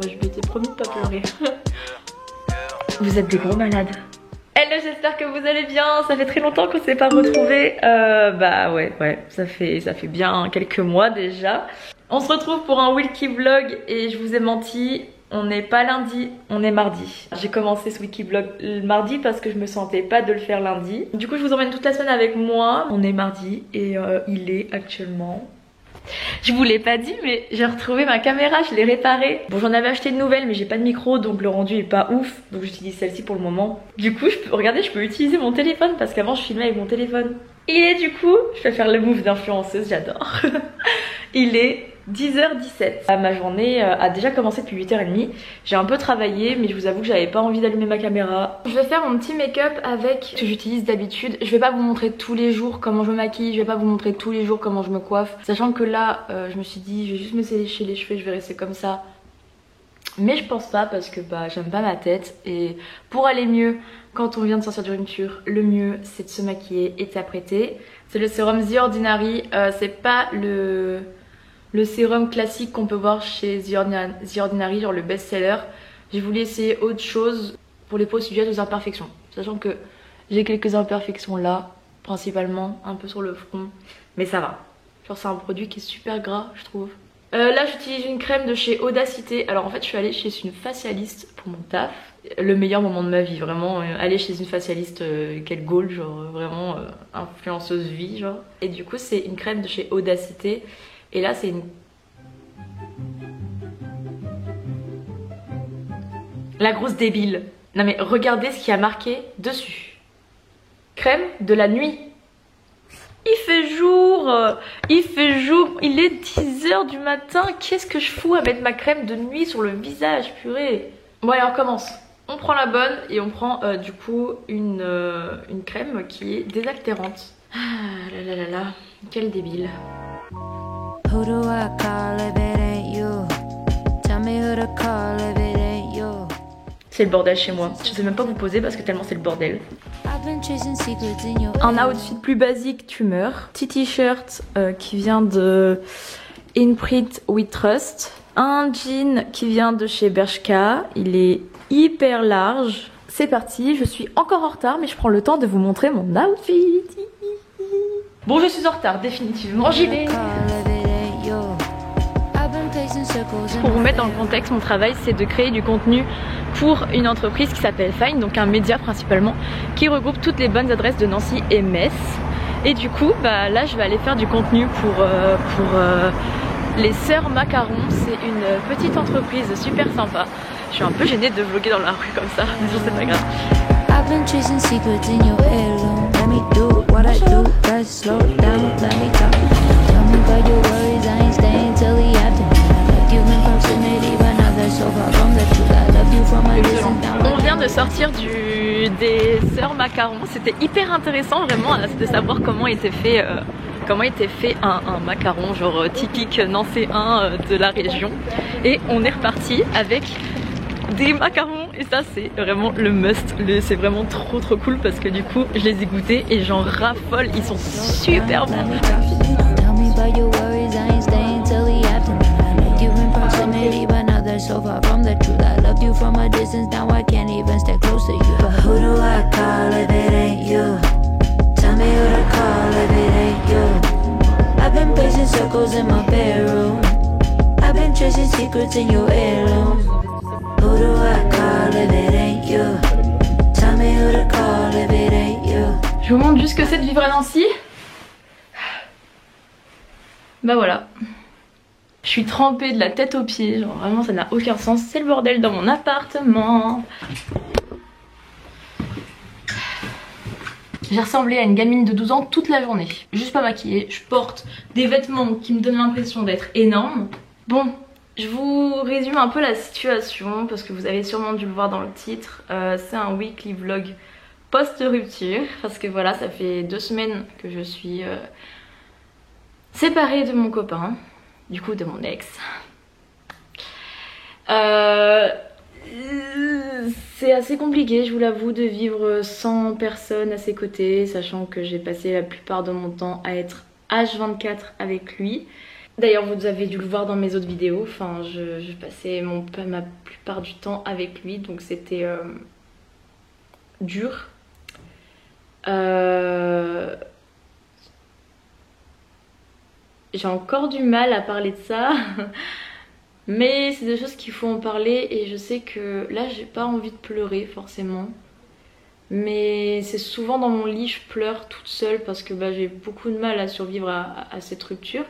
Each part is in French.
Moi je m'étais promis de pas pleurer. Vous êtes des gros malades. Hello, j'espère que vous allez bien. Ça fait très longtemps qu'on s'est pas retrouvés. Bah ouais, ça fait bien quelques mois déjà. On se retrouve pour un Wilkie vlog et je vous ai menti. On n'est pas lundi, on est mardi. J'ai commencé ce wiki vlog le mardi parce que je me sentais pas de le faire lundi. Du coup je vous emmène toute la semaine avec moi. On est mardi et il est actuellement... Je vous l'ai pas dit mais j'ai retrouvé ma caméra, je l'ai réparée. Bon, j'en avais acheté une nouvelle mais j'ai pas de micro donc le rendu est pas ouf. Donc j'utilise celle-ci pour le moment. Du coup regardez, je peux utiliser mon téléphone parce qu'avant je filmais avec mon téléphone. Et du coup je vais faire le move d'influenceuse, j'adore. Il est 10h17. Ma journée a déjà commencé depuis 8h30. J'ai un peu travaillé mais je vous avoue que j'avais pas envie d'allumer ma caméra. Je vais faire mon petit make-up avec ce que j'utilise d'habitude. Je vais pas vous montrer tous les jours comment je me maquille, je vais pas vous montrer tous les jours comment je me coiffe. Sachant que là je me suis dit je vais juste me sécher les cheveux, je vais rester comme ça. Mais je pense pas parce que bah j'aime pas ma tête et pour aller mieux quand on vient de sortir du rupture, le mieux c'est de se maquiller et de s'apprêter. C'est le sérum The Ordinary, c'est pas le sérum classique qu'on peut voir chez The Ordinary, genre le best-seller. J'ai voulu essayer autre chose pour les peaux sujettes aux imperfections. Sachant que j'ai quelques imperfections là, principalement un peu sur le front. Mais ça va. Genre c'est un produit qui est super gras, je trouve. Là j'utilise une crème de chez Audacité. Alors en fait je suis allée chez une facialiste pour mon taf. Le meilleur moment de ma vie, vraiment. Aller chez une facialiste, quelle gaule, genre vraiment influenceuse vie, genre. Et du coup c'est une crème de chez Audacité. Et là c'est une... La grosse débile. Non mais regardez ce qu'il y a marqué dessus. Crème de la nuit. Il fait jour, il est 10h du matin. Qu'est-ce que je fous à mettre ma crème de nuit sur le visage, purée. Bon allez on commence. On prend la bonne et on prend du coup une crème qui est désaltérante. Ah là là là là, quel débile. Who do I call if it ain't you? Tell me who to call if it ain't you. C'est le bordel chez moi. Je sais même pas vous poser parce que tellement c'est le bordel. Un outfit plus basique, tu meurs. Petit t-shirt qui vient de Imprint with Trust. Un jean qui vient de chez Bershka. Il est hyper large. C'est parti, je suis encore en retard mais je prends le temps de vous montrer mon outfit. Bon, je suis en retard, définitivement, j'y vais. Pour vous mettre dans le contexte, mon travail c'est de créer du contenu pour une entreprise qui s'appelle Fine, donc un média principalement qui regroupe toutes les bonnes adresses de Nancy et Metz. Et du coup bah là je vais aller faire du contenu pour les Sœurs Macarons. C'est une petite entreprise super sympa. Je suis un peu gênée de vlogger dans la rue comme ça, mais c'est pas grave. On vient de sortir des Sœurs Macarons. C'était hyper intéressant vraiment de savoir comment était fait un macaron genre typique nancéen de la région. Et on est reparti avec des macarons et ça c'est vraiment le must. C'est vraiment trop cool parce que du coup je les ai goûtés et j'en raffole, ils sont super bons. Je vous montre juste ce que c'est de vivre à Nancy. Bah voilà. Je suis trempée de la tête aux pieds, genre vraiment ça n'a aucun sens. C'est le bordel dans mon appartement. J'ai ressemblé à une gamine de 12 ans toute la journée. Juste pas maquillée, je porte des vêtements qui me donnent l'impression d'être énormes. Bon, je vous résume un peu la situation parce que vous avez sûrement dû le voir dans le titre. C'est un weekly vlog post-rupture parce que voilà, ça fait 2 semaines que je suis séparée de mon copain, du coup de mon ex. C'est assez compliqué, je vous l'avoue, de vivre sans personne à ses côtés, sachant que j'ai passé la plupart de mon temps à être H24 avec lui. D'ailleurs vous avez dû le voir dans mes autres vidéos, enfin je passais ma plupart du temps avec lui, donc c'était dur. J'ai encore du mal à parler de ça. Mais c'est des choses qu'il faut en parler et je sais que là j'ai pas envie de pleurer forcément. Mais c'est souvent dans mon lit je pleure toute seule parce que j'ai beaucoup de mal à survivre à cette rupture.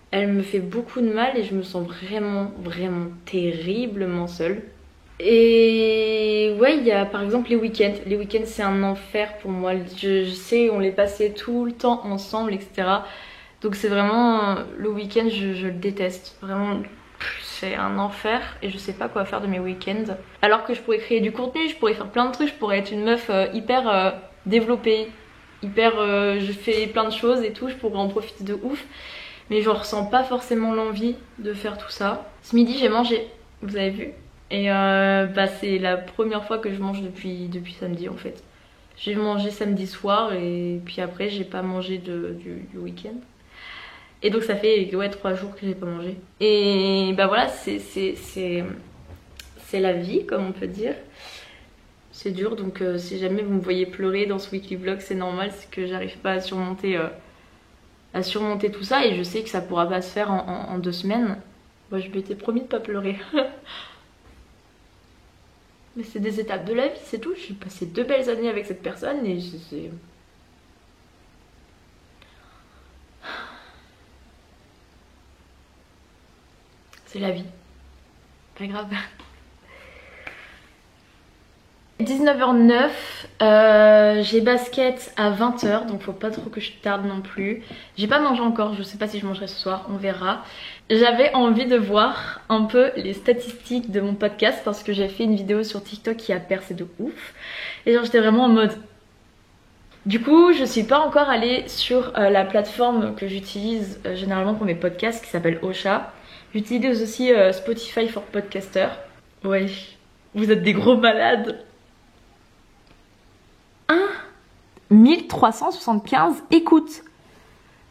Elle me fait beaucoup de mal et je me sens vraiment terriblement seule. Et ouais, il y a par exemple les week-ends. Les week-ends c'est un enfer pour moi. Je sais, on les passait tout le temps ensemble, etc. Donc c'est vraiment le week-end, je le déteste. Vraiment, c'est un enfer et je sais pas quoi faire de mes week-ends. Alors que je pourrais créer du contenu, je pourrais faire plein de trucs, je pourrais être une meuf hyper développée, je fais plein de choses et tout, je pourrais en profiter de ouf. Mais je ressens pas forcément l'envie de faire tout ça. Ce midi j'ai mangé, vous avez vu. Et c'est la première fois que je mange depuis samedi en fait. J'ai mangé samedi soir et puis après j'ai pas mangé du week-end. Et donc ça fait 3 jours que j'ai pas mangé. Et voilà, c'est la vie comme on peut dire. C'est dur, donc si jamais vous me voyez pleurer dans ce weekly vlog, c'est normal, c'est que j'arrive pas à surmonter tout ça. Et je sais que ça pourra pas se faire en 2 semaines. Moi je m'étais promis de pas pleurer. Mais c'est des étapes de la vie, c'est tout. J'ai passé 2 belles années avec cette personne et c'est la vie. Pas grave. 19h09, j'ai basket à 20h, donc faut pas trop que je tarde non plus. J'ai pas mangé encore, je sais pas si je mangerai ce soir, on verra. J'avais envie de voir un peu les statistiques de mon podcast parce que j'ai fait une vidéo sur TikTok qui a percé de ouf. Et genre j'étais vraiment en mode... Du coup je suis pas encore allée sur la plateforme que j'utilise généralement pour mes podcasts qui s'appelle Ocha. J'utilise aussi Spotify for Podcaster. Ouais, vous êtes des gros malades. 1375 écoutes.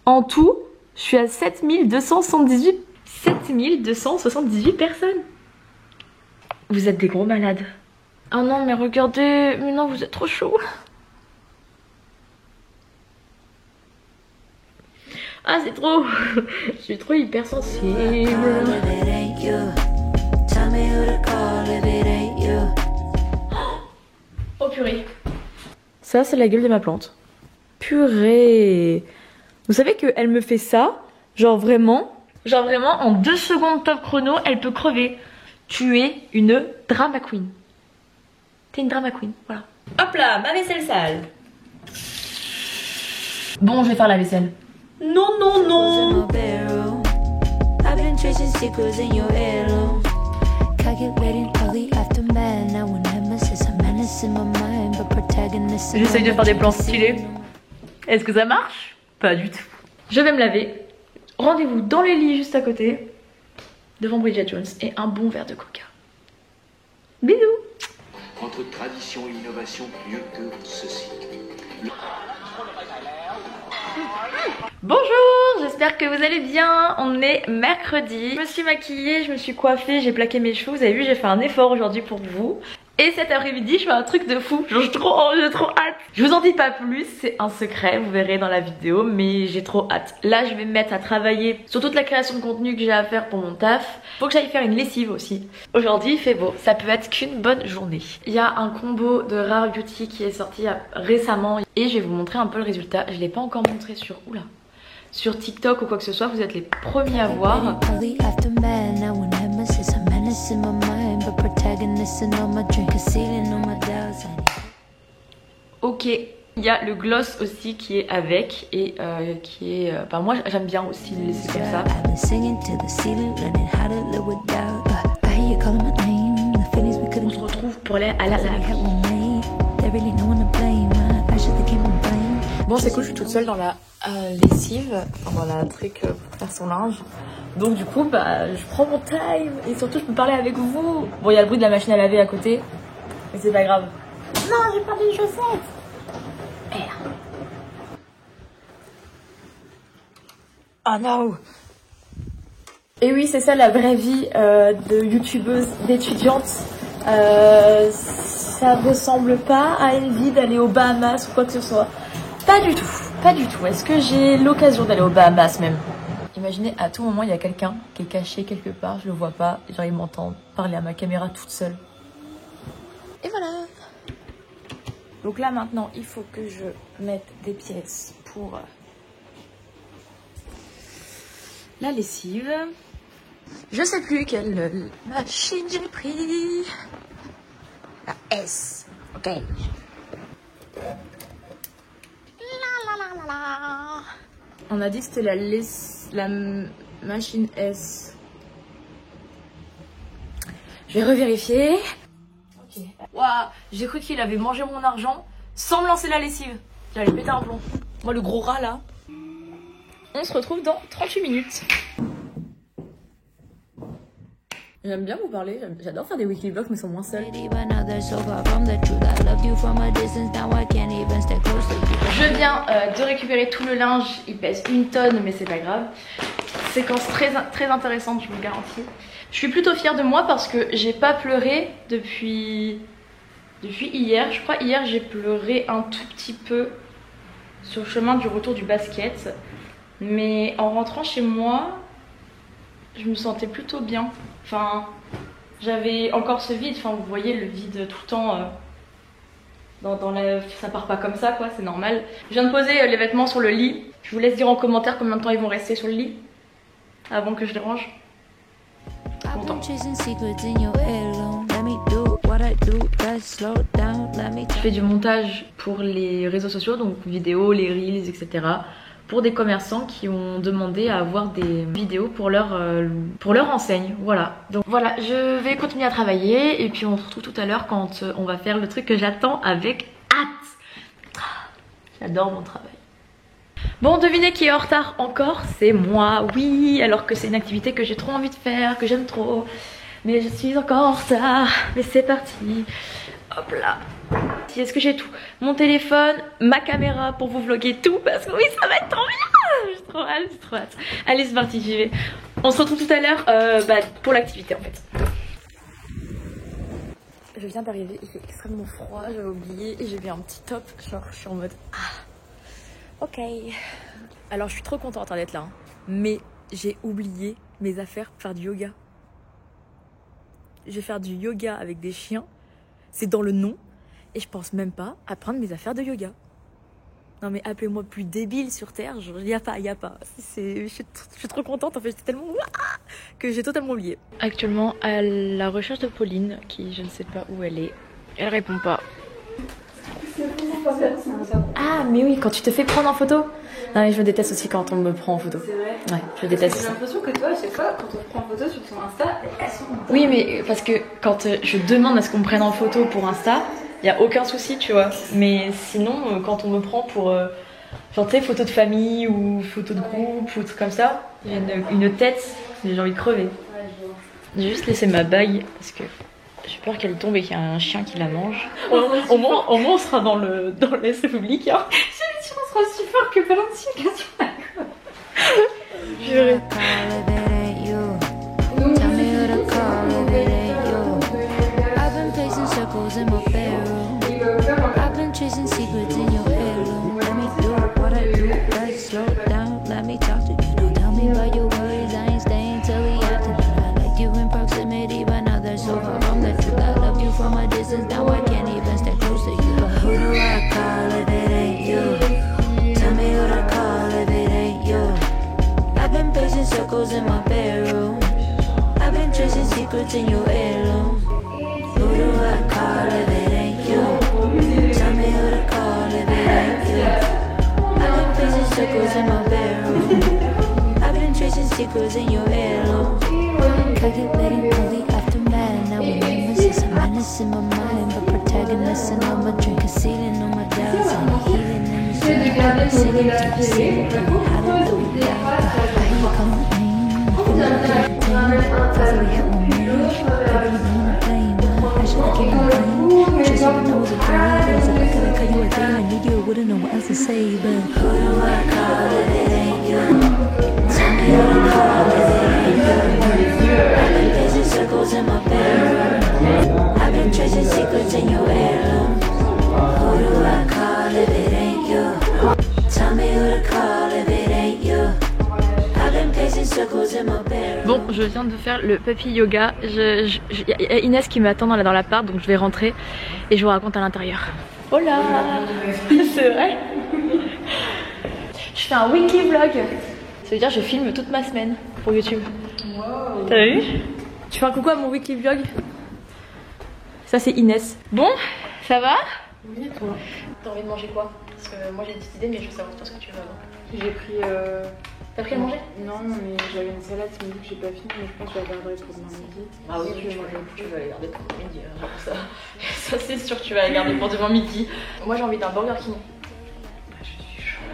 En tout, je suis à 7278 personnes. Vous êtes des gros malades. Ah non mais regardez, mais non vous êtes trop chaud. Ah c'est trop. Je suis trop hypersensible. Oh purée. Ça c'est la gueule de ma plante. Purée. Vous savez qu'elle me fait ça, genre vraiment en 2 secondes top chrono, elle peut crever. Tu es une drama queen. T'es une drama queen, voilà. Hop là, ma vaisselle sale. Bon, je vais faire la vaisselle. Non, non, non. J'essaye de faire des plans stylés. Est-ce que ça marche? Pas du tout. Je vais me laver. Rendez-vous dans les lits juste à côté, devant Bridget Jones et un bon verre de coca. Bisous. Entre tradition et innovation, mieux que ceci. Bonjour, j'espère que vous allez bien. On est mercredi. Je me suis maquillée, je me suis coiffée, j'ai plaqué mes cheveux. Vous avez vu, j'ai fait un effort aujourd'hui pour vous. Et cet après-midi, je fais un truc de fou. Genre, j'ai trop hâte. Je vous en dis pas plus, c'est un secret, vous verrez dans la vidéo, mais j'ai trop hâte. Là, je vais me mettre à travailler sur toute la création de contenu que j'ai à faire pour mon taf. Faut que j'aille faire une lessive aussi. Aujourd'hui, il fait beau, ça peut être qu'une bonne journée. Il y a un combo de Rare Beauty qui est sorti récemment et je vais vous montrer un peu le résultat. Je l'ai pas encore montré sur TikTok ou quoi que ce soit, vous êtes les premiers à voir. Ok, il y a le gloss aussi qui est avec et qui est... moi j'aime bien aussi le laisser comme ça. On se retrouve pour aller à la lave. Bon c'est cool, je suis toute seule dans la lessive, dans la truc pour faire son linge. Donc du coup je prends mon time et surtout je peux parler avec vous. Bon il y a le bruit de la machine à laver à côté, mais c'est pas grave. Non j'ai perdu les chaussettes. Merde. Oh no! Et oui, c'est ça la vraie vie de youtubeuse, d'étudiante. Ça ressemble pas à une vie d'aller aux Bahamas ou quoi que ce soit. Pas du tout, pas du tout. Est-ce que j'ai l'occasion d'aller aux Bahamas même? Imaginez, à tout moment, il y a quelqu'un qui est caché quelque part, je le vois pas, genre il m'entend parler à ma caméra toute seule. Et voilà. Donc là maintenant, il faut que je mette des pièces pour la lessive. Je sais plus quelle machine j'ai pris. La S. Ok. La la la la la. On a dit que c'était la machine S. Je vais revérifier. Ok. Waouh, j'ai cru qu'il avait mangé mon argent sans me lancer la lessive. J'allais péter un plomb. Moi, le gros rat là. On se retrouve dans 38 minutes. J'aime bien vous parler, j'adore faire des weekly vlogs mais ils sont moins seuls. Je viens de récupérer tout le linge, il pèse 1 tonne mais c'est pas grave. Séquence très intéressante, je vous le garantis. Je suis plutôt fière de moi parce que j'ai pas pleuré depuis hier. Je crois hier j'ai pleuré un tout petit peu sur le chemin du retour du basket. Mais en rentrant chez moi, je me sentais plutôt bien. Enfin, j'avais encore ce vide. Enfin, vous voyez le vide tout le temps. Ça part pas comme ça, quoi. C'est normal. Je viens de poser les vêtements sur le lit. Je vous laisse dire en commentaire combien de temps ils vont rester sur le lit avant que je les range. Content. Je fais du montage pour les réseaux sociaux, donc vidéos, les reels, etc. Pour des commerçants qui ont demandé à avoir des vidéos pour leur enseigne. Voilà. Donc voilà, je vais continuer à travailler et puis on se retrouve tout à l'heure quand on va faire le truc que j'attends avec hâte. J'adore mon travail. Bon, devinez qui est en retard encore? C'est moi, oui, alors que c'est une activité que j'ai trop envie de faire, que j'aime trop. Mais je suis encore en retard. Mais c'est parti. Hop là. Est-ce que j'ai tout? Mon téléphone, ma caméra pour vous vlogger tout parce que oui, ça va être trop bien. J'ai trop hâte, Allez, c'est parti, j'y vais. On se retrouve tout à l'heure pour l'activité en fait. Je viens d'arriver, il fait extrêmement froid, j'avais oublié et j'ai mis un petit top, genre je suis en mode ok. Alors je suis trop contente d'être là, hein, mais j'ai oublié mes affaires pour faire du yoga. Je vais faire du yoga avec des chiens, c'est dans le nom. Et je pense même pas à prendre mes affaires de yoga. Non mais appelez-moi plus débile sur terre, genre y a pas. Je suis trop contente en fait, j'étais tellement que j'ai totalement oublié. Actuellement à la recherche de Pauline, qui je ne sais pas où elle est. Elle répond pas. Ah mais oui, quand tu te fais prendre en photo. Non mais je déteste aussi quand on me prend en photo. C'est vrai. Ouais, je déteste. J'ai l'impression que toi, à chaque fois, quand on te prend en photo sur ton Insta, elles sont... Oui mais parce que quand je demande à ce qu'on me prenne en photo pour Insta, il n'y a aucun souci, tu vois. Mais sinon, quand on me prend pour genre, tu sais, photo de famille ou photo de groupe ou trucs comme ça, j'ai une tête, j'ai envie de crever. J'ai juste laissé ma bague parce que j'ai peur qu'elle tombe et qu'il y a un chien qui la mange. Au moins on sera dans l'Est République. Hein. J'ai dit, on sera aussi fort que Valentine sur la côte. Purée. Chasing secrets in your heirloom. Let me do what I do. Let's slow down. Let me talk to you. Don't tell me about your worries. I ain't staying till the afternoon. I like you in proximity, but now they're so far from the truth. I loved you from a distance. Now I can't even stay close to you. But who do I call if it ain't you? Tell me who to call if it ain't you. I've been pacing circles in my bedroom. I've been chasing secrets in your heirloom. Who do I call if it ain't you? Tell me who to call if it ain't you. I've been pacing circles in my bedroom. I've been chasing secrets in your heirloom. Calculating all the aftermath. Now we nemesis, a menace in my mind, but protagonist and I'm a drink, a ceiling on my doubts. I'm healing in the city, singing to the city. Hallelujah. I hear you calling my name. I feel like I'm entertained. Finally hit my range. Baby, you ain't a plane. I should have given a plane. Just so you know the dream. I look at you if they didn't need you, I wouldn't know what else to say. But who do I call if it ain't you? Tell me who to call if it ain't you. I've been pacing circles in my bedroom. I've been tracing secrets in your heirloom. Who do I call if it ain't you? Tell me who to call if it ain't you. I've been pacing circles in my bedroom. Bon, je viens de faire le puppy yoga. Il y a Inès qui m'attend dans l'appart, donc je vais rentrer et je vous raconte à l'intérieur. Hola. C'est vrai. Je fais un weekly vlog. Ça veut dire que je filme toute ma semaine pour YouTube. Wow. T'as vu? Tu fais un coucou à mon weekly vlog. Ça c'est Inès. Bon, ça va? Oui, et toi? T'as envie de manger quoi? Parce que moi j'ai une petite idée, mais je veux savoir toi ce que tu veux avant. J'ai pris. T'as pris à manger? Non, mais j'avais une salade ce midi que j'ai pas fini, mais je pense que je la garderai pour demain midi. Ah oui, tu vas la garder pour demain midi. Ça c'est sûr, tu vas la garder pour demain midi. Moi j'ai envie d'un Burger King. Je suis chaud.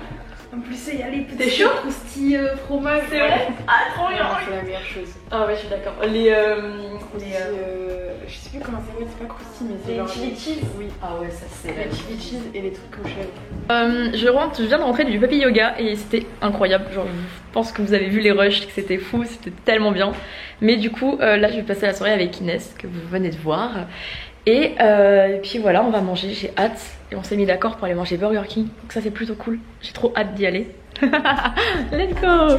En plus, il y a les petits T'es chaud? croustilles fromage. C'est vrai? Ah trop bien! C'est la meilleure chose. Ah ouais, je suis d'accord. Je sais plus comment ça s'appelle, c'est pas croustilles, mais c'est les genre. chili cheese? Oui. Ah ouais, ça c'est. Les chili cheese et les trucs au chèvre. Je viens de rentrer du puppy yoga et c'était incroyable. Genre, je pense que vous avez vu les rushs, que c'était fou, c'était tellement bien. Mais du coup, là, je vais passer la soirée avec Inès, que vous venez de voir. Et puis voilà, on va manger, j'ai hâte. Et on s'est mis d'accord pour aller manger Burger King. Donc ça, c'est plutôt cool. J'ai trop hâte d'y aller. Let's go!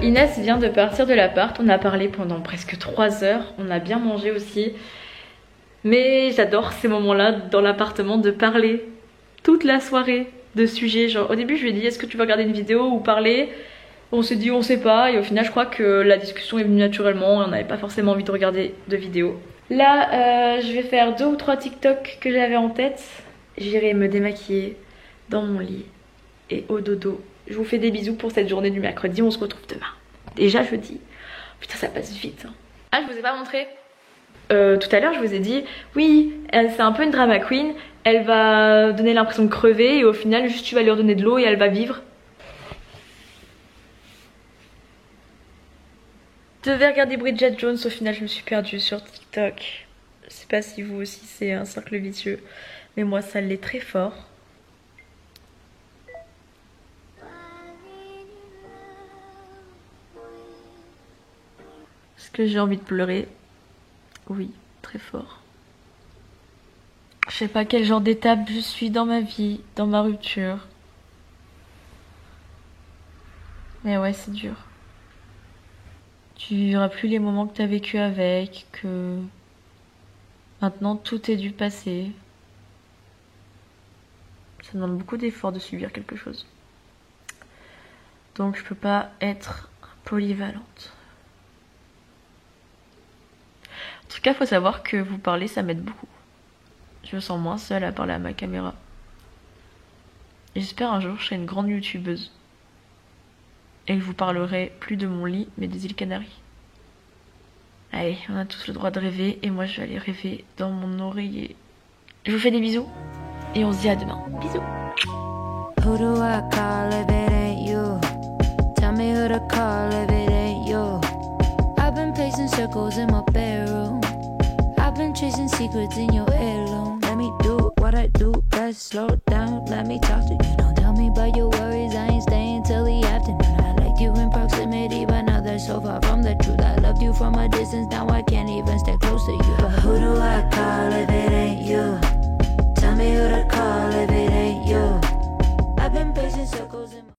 Inès vient de partir de l'appart, on a parlé pendant presque 3 heures, on a bien mangé aussi. Mais j'adore ces moments-là dans l'appartement de parler toute la soirée de sujets. Genre au début je lui ai dit est-ce que tu veux regarder une vidéo ou parler? On s'est dit on sait pas et au final je crois que la discussion est venue naturellement, on n'avait pas forcément envie de regarder de vidéos. Là je vais faire 2 ou 3 TikTok que j'avais en tête. J'irai me démaquiller dans mon lit et au dodo. Je vous fais des bisous pour cette journée du mercredi, on se retrouve demain. Déjà jeudi. Putain ça passe vite. Ah je vous ai pas montré. Tout à l'heure je vous ai dit oui c'est un peu une drama queen. Elle va donner l'impression de crever et au final juste tu vas lui redonner de l'eau et elle va vivre. Je devais regarder Bridget Jones, au final je me suis perdue sur TikTok. Je sais pas si vous aussi c'est un cercle vicieux, mais moi ça l'est très fort. Est-ce que j'ai envie de pleurer? Oui, très fort. Je sais pas quel genre d'étape je suis dans ma vie, dans ma rupture. Mais ouais, c'est dur. Tu vivras plus les moments que tu as vécu avec, que maintenant tout est du passé. Ça demande beaucoup d'efforts de subir quelque chose. Donc je peux pas être polyvalente. En tout cas, faut savoir que vous parler, ça m'aide beaucoup. Je me sens moins seule à parler à ma caméra. J'espère un jour je serai une grande youtubeuse. Et que je vous parlerai plus de mon lit, mais des îles Canaries. Allez, on a tous le droit de rêver, et moi je vais aller rêver dans mon oreiller. Je vous fais des bisous, et on se dit à demain. Bisous. Who do I call if it ain't you? Tell me who to call if it ain't you. I've been pacing circles in my bedroom. I've been chasing secrets in your heirloom. Let me do what I do, let's slow down. Let me talk to you, don't tell me about your worries. I ain't staying till the afternoon. I liked you in proximity, but now they're so far from the truth. I loved you from a distance, now I can't even stay